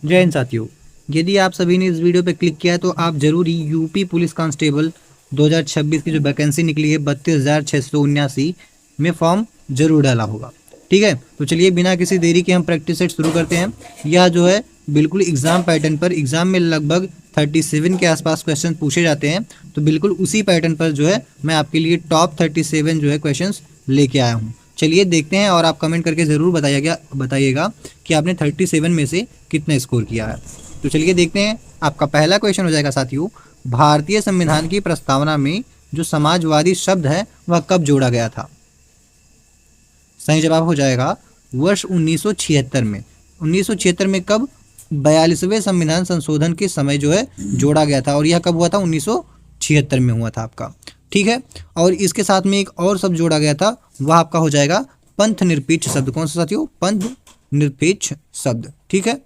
जय हिंद साथियों, यदि आप सभी ने इस वीडियो पे क्लिक किया है तो आप जरूर ही यूपी पुलिस कांस्टेबल 2026 की जो वैकेंसी निकली है 32,679 में फॉर्म जरूर डाला होगा। ठीक है, तो चलिए बिना किसी देरी के हम प्रैक्टिस सेट शुरू करते हैं। यह जो है बिल्कुल एग्जाम पैटर्न पर, एग्जाम में लगभग 37 के आसपास क्वेश्चन पूछे जाते हैं, तो बिल्कुल उसी पैटर्न पर जो है मैं आपके लिए टॉप 37 जो है क्वेश्चन लेके आया हूँ। चलिए देखते हैं और आप कमेंट करके ज़रूर बताइएगा कि आपने 37 में से कितना स्कोर किया है। तो चलिए देखते हैं। आपका पहला क्वेश्चन हो जाएगा साथियों, भारतीय संविधान की प्रस्तावना में जो समाजवादी शब्द है वह कब जोड़ा गया था? सही जवाब हो जाएगा वर्ष 1976 में। 1976 में कब? 42वें संविधान संशोधन के समय जो है जोड़ा गया था, और यह कब हुआ था? 1976 में हुआ था आपका। ठीक है, और इसके साथ में एक और शब्द जोड़ा गया था, वह आपका हो जाएगा पंथ निरपेक्ष शब्द। कौन सा साथियों? पंथ निरपेक्ष शब्द। ठीक है,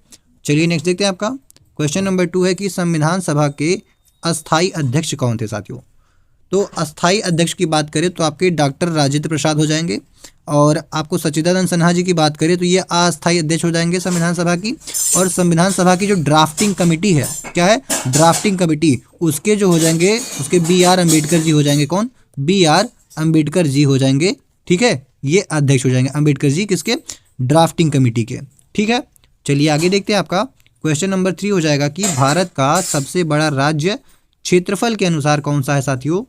चलिए नेक्स्ट देखते हैं। आपका क्वेश्चन नंबर 2 है कि संविधान सभा के अस्थाई अध्यक्ष कौन थे साथियों? तो अस्थाई अध्यक्ष की बात करें तो आपके डॉक्टर राजेंद्र प्रसाद हो जाएंगे, और आपको सच्चिदानंद सिन्हा जी की बात करें तो ये अस्थाई अध्यक्ष हो जाएंगे संविधान सभा की। और संविधान सभा की जो ड्राफ्टिंग कमेटी है, क्या है? ड्राफ्टिंग कमेटी, उसके जो हो जाएंगे, उसके B.R. अम्बेडकर जी हो जाएंगे। कौन? B.R. अम्बेडकर जी हो जाएंगे। ठीक है, ये अध्यक्ष हो जाएंगे अम्बेडकर जी, किसके? ड्राफ्टिंग कमेटी के। ठीक है, चलिए आगे देखते हैं। आपका क्वेश्चन नंबर 3 हो जाएगा कि भारत का सबसे बड़ा राज्य क्षेत्रफल के अनुसार कौन सा है साथियों?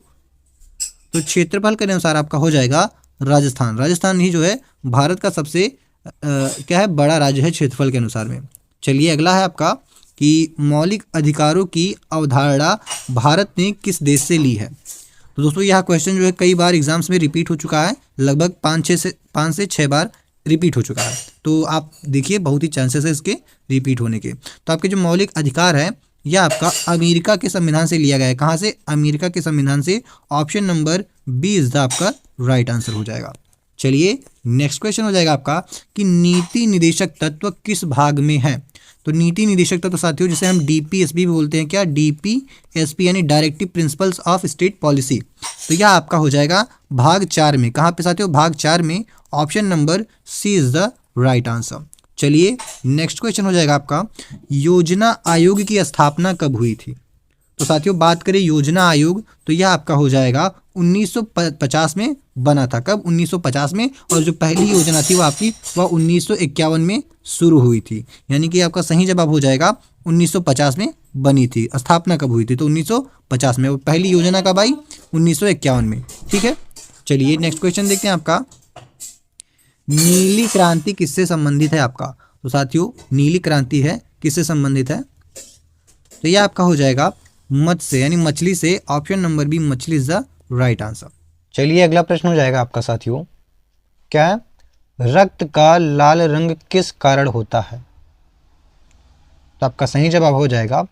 तो क्षेत्रफल के अनुसार आपका हो जाएगा राजस्थान। राजस्थान ही जो है भारत का सबसे क्या है, बड़ा राज्य है क्षेत्रफल के अनुसार में। चलिए अगला है आपका कि मौलिक अधिकारों की अवधारणा भारत ने किस देश से ली है? तो दोस्तों यह क्वेश्चन जो है कई बार एग्जाम्स में रिपीट हो चुका है, लगभग 5 से 6 बार रिपीट हो चुका है, तो आप देखिए बहुत ही चांसेस है इसके रिपीट होने के। तो आपके जो मौलिक अधिकार है यह आपका अमेरिका के संविधान से लिया गया है। कहाँ से? अमेरिका के संविधान से। Option number B is the आपका राइट आंसर हो जाएगा। चलिए नेक्स्ट क्वेश्चन हो जाएगा आपका कि नीति निदेशक तत्व किस भाग में है? तो नीति निदेशक तत्व साथियों जिसे हम DPSP भी बोलते हैं, क्या? DPSP यानी directive principles of state policy. तो यह आपका हो जाएगा भाग 4 में। कहाँ पे साथियों? भाग 4 में। Option number C is the right answer. चलिए नेक्स्ट क्वेश्चन हो जाएगा आपका, योजना आयोग की स्थापना कब हुई थी? तो साथियों बात करें योजना आयोग तो यह आपका हो जाएगा 1950 में बना था। कब? 1950 में। और जो पहली योजना थी वो आपकी 1951 में शुरू हुई थी, यानी कि आपका सही जवाब हो जाएगा 1950 में बनी थी। स्थापना कब हुई थी? तो 1950 में। वो पहली योजना कब आई? 1951 में। ठीक है, चलिए नेक्स्ट क्वेश्चन देखते हैं। आपका नीली क्रांति किससे संबंधित है आपका? तो साथियों नीली क्रांति है किससे संबंधित है? तो यह आपका हो जाएगा मत्स्य यानी मछली से। ऑप्शन नंबर बी मछली इज द राइट आंसर। चलिए अगला प्रश्न हो जाएगा आपका साथियों, क्या है? रक्त का लाल रंग किस कारण होता है? तो आपका सही जवाब हो जाएगा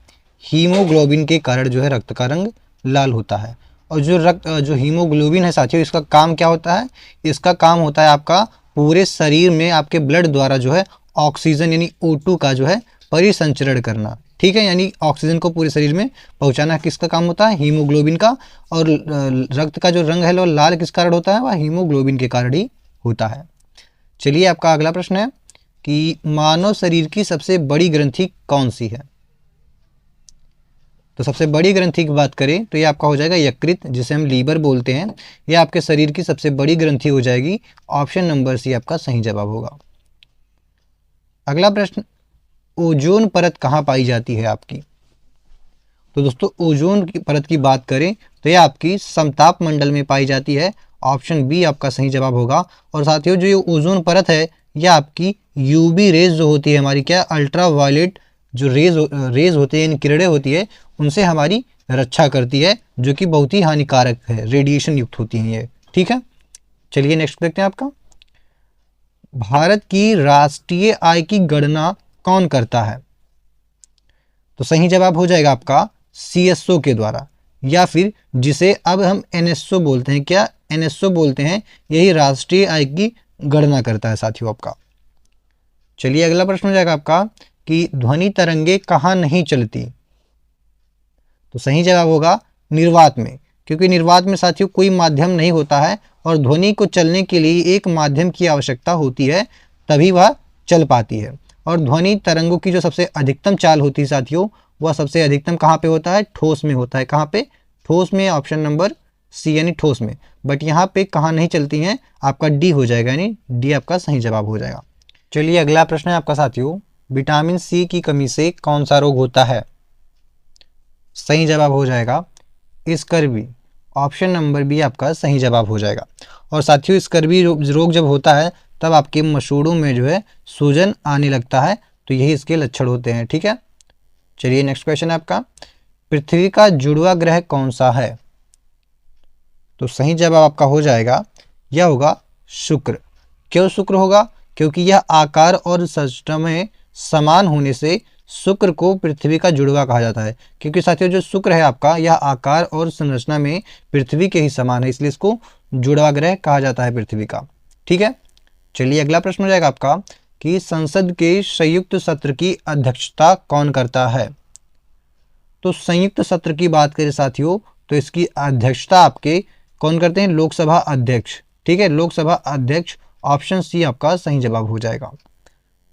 हीमोग्लोबिन के कारण जो है रक्त का रंग लाल होता है। और जो हीमोग्लोबिन है साथियों, इसका काम क्या होता है? इसका काम होता है आपका पूरे शरीर में आपके ब्लड द्वारा जो है ऑक्सीजन यानी O2 का जो है परिसंचरण करना। ठीक है, यानी ऑक्सीजन को पूरे शरीर में पहुंचाना किसका काम होता है? हीमोग्लोबिन का। और रक्त का जो रंग है वो लाल किस कारण होता है? वह हीमोग्लोबिन के कारण ही होता है। चलिए आपका अगला प्रश्न है कि मानव शरीर की सबसे बड़ी ग्रंथि कौन सी है? तो सबसे बड़ी ग्रंथि की बात करें तो ये आपका हो जाएगा यकृत, जिसे हम लीवर बोलते हैं। ये आपके शरीर की सबसे बड़ी ग्रंथि हो जाएगी। ऑप्शन नंबर सी आपका सही जवाब होगा। अगला प्रश्न, ओजोन परत कहाँ पाई जाती है आपकी? तो दोस्तों ओजोन की परत की बात करें तो यह आपकी समताप मंडल में पाई जाती है। ऑप्शन बी आपका सही जवाब होगा। और साथियों जो ये ओजोन परत है यह आपकी UV रेज जो होती है हमारी, क्या? अल्ट्रा वायलेट जो रेज होते हैं, इन किरणें होती है, उनसे हमारी रक्षा करती है, जो कि बहुत ही हानिकारक है, रेडिएशन युक्त होती हैं ये। ठीक है, चलिए नेक्स्ट देखते हैं। आपका भारत की राष्ट्रीय आय की गणना कौन करता है? तो सही जवाब हो जाएगा आपका CSO के द्वारा, या फिर जिसे अब हम NSO बोलते हैं। क्या? NSO बोलते हैं, यही राष्ट्रीय आय की गणना करता है साथियों आपका। चलिए अगला प्रश्न हो जाएगा आपका कि ध्वनि तरंगे कहाँ नहीं चलती? तो सही जवाब होगा निर्वात में, क्योंकि निर्वात में साथियों कोई माध्यम नहीं होता है और ध्वनि को चलने के लिए एक माध्यम की आवश्यकता होती है, तभी वह चल पाती है। और ध्वनि तरंगों की जो सबसे अधिकतम चाल होती है साथियों, वह सबसे अधिकतम कहाँ पे होता है? ठोस में होता है। कहाँ पे? ठोस में, ऑप्शन नंबर सी यानी ठोस में। बट यहाँ पे कहाँ नहीं चलती हैं? आपका डी हो जाएगा, यानी डी आपका सही जवाब हो जाएगा। चलिए अगला प्रश्न है आपका साथियों, विटामिन सी की कमी से कौन सा रोग होता है? सही जवाब हो जाएगा स्कर्वी, ऑप्शन नंबर बी आपका सही जवाब हो जाएगा। और साथियों स्कर्वी रोग जब होता है तब आपके मसूड़ों में जो है सूजन आने लगता है, तो यही इसके लक्षण होते हैं। ठीक है, चलिए नेक्स्ट क्वेश्चन है आपका, पृथ्वी का जुड़वा ग्रह कौन सा है? तो सही जवाब आपका हो जाएगा, यह होगा शुक्र। क्यों शुक्र होगा? क्योंकि यह आकार और संरचना में समान होने से शुक्र को पृथ्वी का जुड़वा कहा जाता है। क्योंकि साथियों जो शुक्र है आपका, यह आकार और संरचना में पृथ्वी के ही समान है, इसलिए इसको जुड़वा ग्रह कहा जाता है पृथ्वी का। ठीक है, चलिए अगला प्रश्न हो जाएगा आपका कि संसद के संयुक्त सत्र की अध्यक्षता कौन करता है? तो संयुक्त सत्र की बात करें साथियों, तो इसकी अध्यक्षता आपके कौन करते हैं? लोकसभा अध्यक्ष। ठीक है, लोकसभा अध्यक्ष, ऑप्शन सी आपका सही जवाब हो जाएगा।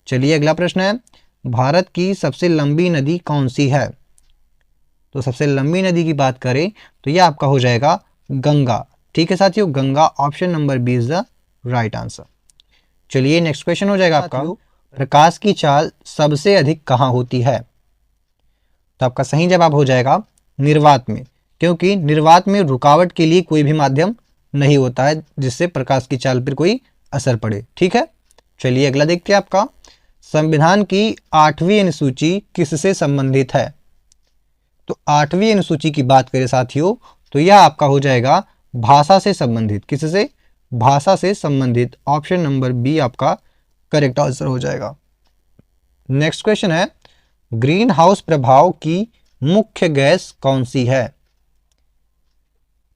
चलिए अगला प्रश्न है, भारत की सबसे लंबी नदी कौन सी है? तो सबसे लंबी नदी की बात करें तो यह आपका हो जाएगा गंगा। ठीक है साथियों, Ganga, option number B is the right answer. चलिए नेक्स्ट क्वेश्चन हो जाएगा आपका, प्रकाश की चाल सबसे अधिक कहाँ होती है? तो आपका सही जवाब हो जाएगा निर्वात में, क्योंकि निर्वात में रुकावट के लिए कोई भी माध्यम नहीं होता है जिससे प्रकाश की चाल पर कोई असर पड़े। ठीक है, चलिए अगला देखते हैं आपका, संविधान की 8वीं अनुसूची किससे संबंधित है? तो 8वीं अनुसूची की बात करें साथियों तो यह आपका हो जाएगा भाषा से संबंधित। किससे? भाषा से संबंधित, ऑप्शन नंबर बी आपका करेक्ट आंसर हो जाएगा। नेक्स्ट क्वेश्चन है, ग्रीन हाउस प्रभाव की मुख्य गैस कौन सी है?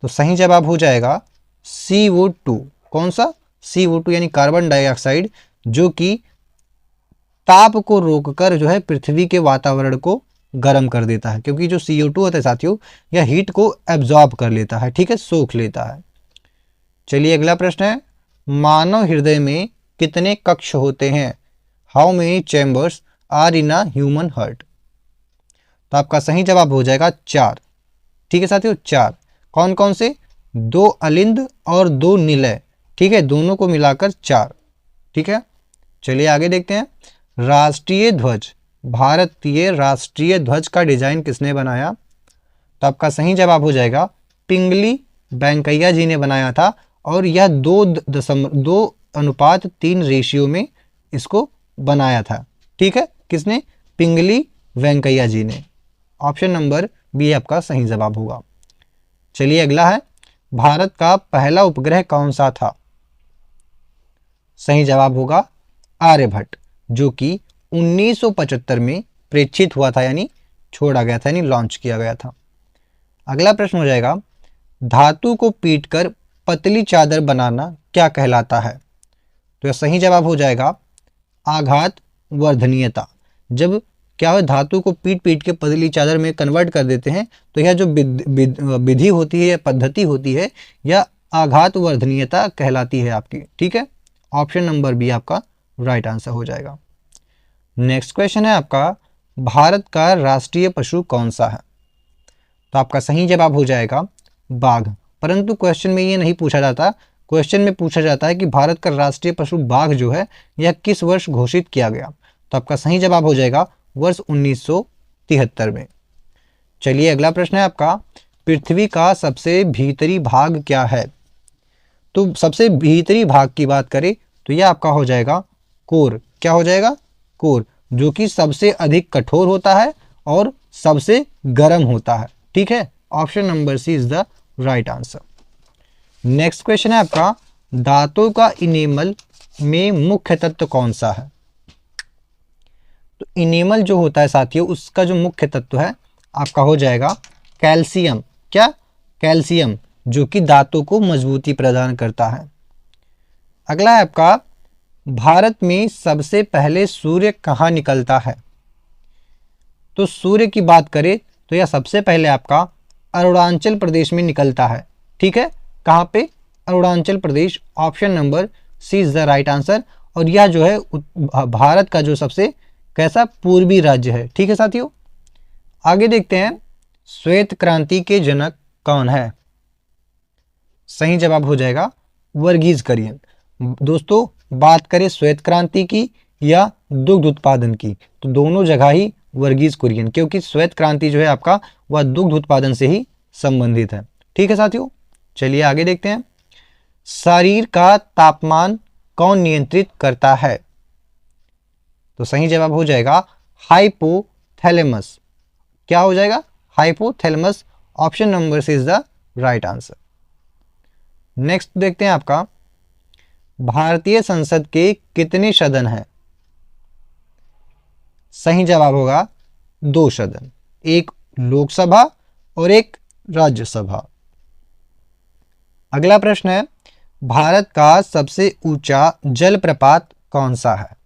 तो सही जवाब हो जाएगा CO2। कौन सा? CO2 यानी कार्बन डाइऑक्साइड, जो कि ताप को रोककर जो है पृथ्वी के वातावरण को गर्म कर देता है। क्योंकि जो CO2 होता है साथियों, यह हीट को एब्जॉर्ब कर लेता है। ठीक है, सोख लेता है। चलिए अगला प्रश्न है, मानव हृदय में कितने कक्ष होते हैं? How many chambers are in a human heart? तो आपका सही जवाब हो जाएगा 4। ठीक है साथियों, 4। कौन कौन से? 2 अलिंद और 2 निलय। ठीक है, दोनों को मिलाकर 4। ठीक है, चलिए आगे देखते हैं, राष्ट्रीय ध्वज, भारतीय राष्ट्रीय ध्वज का डिजाइन किसने बनाया? तो आपका सही जवाब हो जाएगा पिंगली वेंकैया जी ने बनाया था, और यह 2:3 रेशियो में इसको बनाया था। ठीक है, किसने? पिंगली वेंकैया जी ने। ऑप्शन नंबर बी आपका सही जवाब होगा। चलिए अगला है, भारत का पहला उपग्रह कौन सा था? सही जवाब होगा आर्यभट्ट, जो कि 1975 में प्रेक्षित हुआ था, यानी छोड़ा गया था, यानी लॉन्च किया गया था। अगला प्रश्न हो जाएगा, धातु को पीटकर पतली चादर बनाना क्या कहलाता है? तो यह सही जवाब हो जाएगा आघात वर्धनीयता। जब क्या हो, धातु को पीट पीट के पतली चादर में कन्वर्ट कर देते हैं, तो यह जो विधि होती है या पद्धति होती है, यह आघात वर्धनीयता कहलाती है आपकी। ठीक है, ऑप्शन नंबर बी आपका राइट आंसर हो जाएगा। नेक्स्ट क्वेश्चन है आपका, भारत का राष्ट्रीय पशु कौन सा है? तो आपका सही जवाब हो जाएगा बाघ। परंतु क्वेश्चन में ये नहीं पूछा जाता, क्वेश्चन में पूछा जाता है कि भारत का राष्ट्रीय पशु बाघ जो है यह किस वर्ष घोषित किया गया? तो आपका सही जवाब हो जाएगा वर्ष 1973 में। चलिए अगला प्रश्न है आपका, पृथ्वी का सबसे भीतरी भाग क्या है? तो सबसे भीतरी भाग की बात करें तो यह आपका हो जाएगा कोर। क्या हो जाएगा? कोर, जो कि सबसे अधिक कठोर होता है और सबसे गर्म होता है। ठीक है, option number C is the right answer. Next question है आपका, दांतों का इनेमल में मुख्य तत्व कौन सा है? तो इनेमल जो होता है साथियों, उसका जो मुख्य तत्व है आपका हो जाएगा कैल्शियम। क्या? कैल्शियम, जो कि दांतों को मजबूती प्रदान करता है। अगला है आपका, भारत में सबसे पहले सूर्य कहाँ निकलता है? तो सूर्य की बात करें तो यह सबसे पहले आपका अरुणाचल प्रदेश में निकलता है। ठीक है, कहाँ पे? Arunachal Pradesh, option number C is the right answer. और यह जो है भारत का जो सबसे कैसा पूर्वी राज्य है। ठीक है साथियों, आगे देखते हैं श्वेत क्रांति के जनक कौन है। सही जवाब हो जाएगा वर्गीज कुरियन। दोस्तों बात करें श्वेत क्रांति की या दुग्ध उत्पादन की, तो दोनों जगह ही वर्गीज कुरियन, क्योंकि श्वेत क्रांति जो है आपका वह दुग्ध उत्पादन से ही संबंधित है। ठीक है साथियों, चलिए आगे देखते हैं शरीर का तापमान कौन नियंत्रित करता है। तो सही जवाब हो जाएगा हाइपोथैलेमस। क्या हो जाएगा? हाइपोथैलेमस। ऑप्शन नंबर से is the right answer. Next देखते हैं आपका भारतीय संसद के कितने सदन हैं। सही जवाब होगा 2 सदन, एक लोकसभा और एक राज्यसभा। अगला प्रश्न है भारत का सबसे ऊंचा जलप्रपात कौन सा है।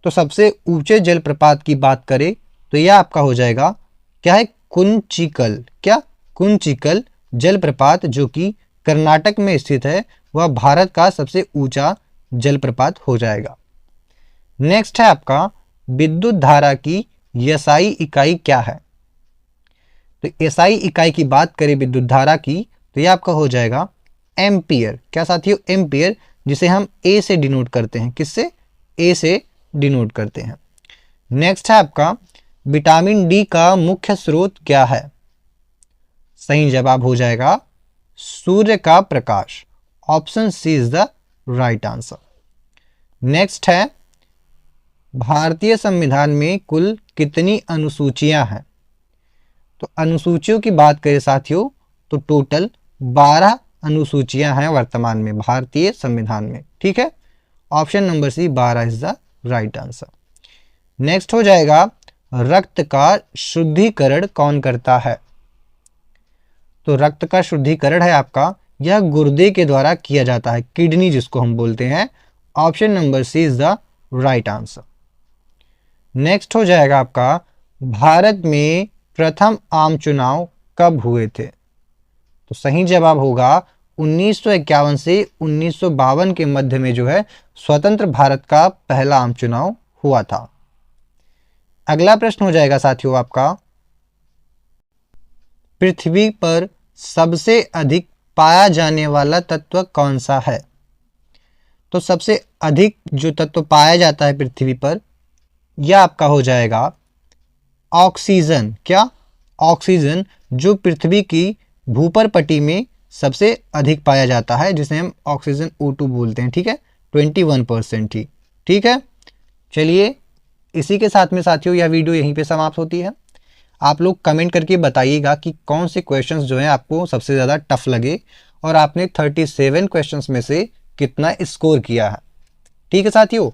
तो सबसे ऊंचे जलप्रपात की बात करें तो यह आपका हो जाएगा क्या है, कुंचिकल। क्या? कुंचिकल जलप्रपात जो कि कर्नाटक में स्थित है, वह भारत का सबसे ऊंचा जलप्रपात हो जाएगा। नेक्स्ट है आपका विद्युत धारा की एसआई इकाई क्या है। तो एसआई इकाई की बात करें विद्युत धारा की तो यह आपका हो जाएगा एम्पियर। क्या साथियों? एम्पियर, जिसे हम ए से डिनोट करते हैं। किससे? ए से डिनोट करते हैं। नेक्स्ट है आपका विटामिन डी का मुख्य स्रोत क्या है। सही जवाब हो जाएगा सूर्य का प्रकाश। Option C is the right answer. Next है भारतीय संविधान में कुल कितनी अनुसूचियां हैं। तो अनुसूचियों की बात करें साथियों तो टोटल 12 अनुसूचियां हैं वर्तमान में भारतीय संविधान में। ठीक है, option number C 12 is the right answer. Next हो जाएगा रक्त का शुद्धिकरण कौन करता है। तो रक्त का शुद्धिकरण है आपका यह गुर्दे के द्वारा किया जाता है, किडनी जिसको हम बोलते हैं। Option number C is the right answer. Next हो जाएगा आपका भारत में प्रथम आम चुनाव कब हुए थे। तो सही जवाब होगा 1951 से 1952 के मध्य में जो है स्वतंत्र भारत का पहला आम चुनाव हुआ था। अगला प्रश्न हो जाएगा साथियों आपका पृथ्वी पर सबसे अधिक पाया जाने वाला तत्व कौन सा है। तो सबसे अधिक जो तत्व पाया जाता है पृथ्वी पर यह आपका हो जाएगा ऑक्सीजन। क्या? ऑक्सीजन, जो पृथ्वी की भूपर पट्टी में सबसे अधिक पाया जाता है, जिसे हम ऑक्सीजन O2 बोलते हैं। ठीक है, 21% ही। ठीक है, चलिए इसी के साथ में साथियों यह वीडियो यहीं पे समाप्त होती है। आप लोग कमेंट करके बताइएगा कि कौन से क्वेश्चंस जो हैं आपको सबसे ज़्यादा टफ लगे और आपने 37 क्वेश्चंस में से कितना स्कोर किया है। ठीक है साथियों,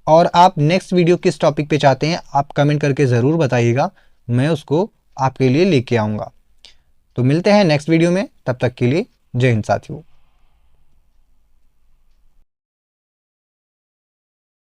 और आप नेक्स्ट वीडियो किस टॉपिक पे चाहते हैं आप कमेंट करके ज़रूर बताइएगा, मैं उसको आपके लिए लेके आऊँगा। तो मिलते हैं नेक्स्ट वीडियो में, तब तक के लिए जय हिंद साथियों।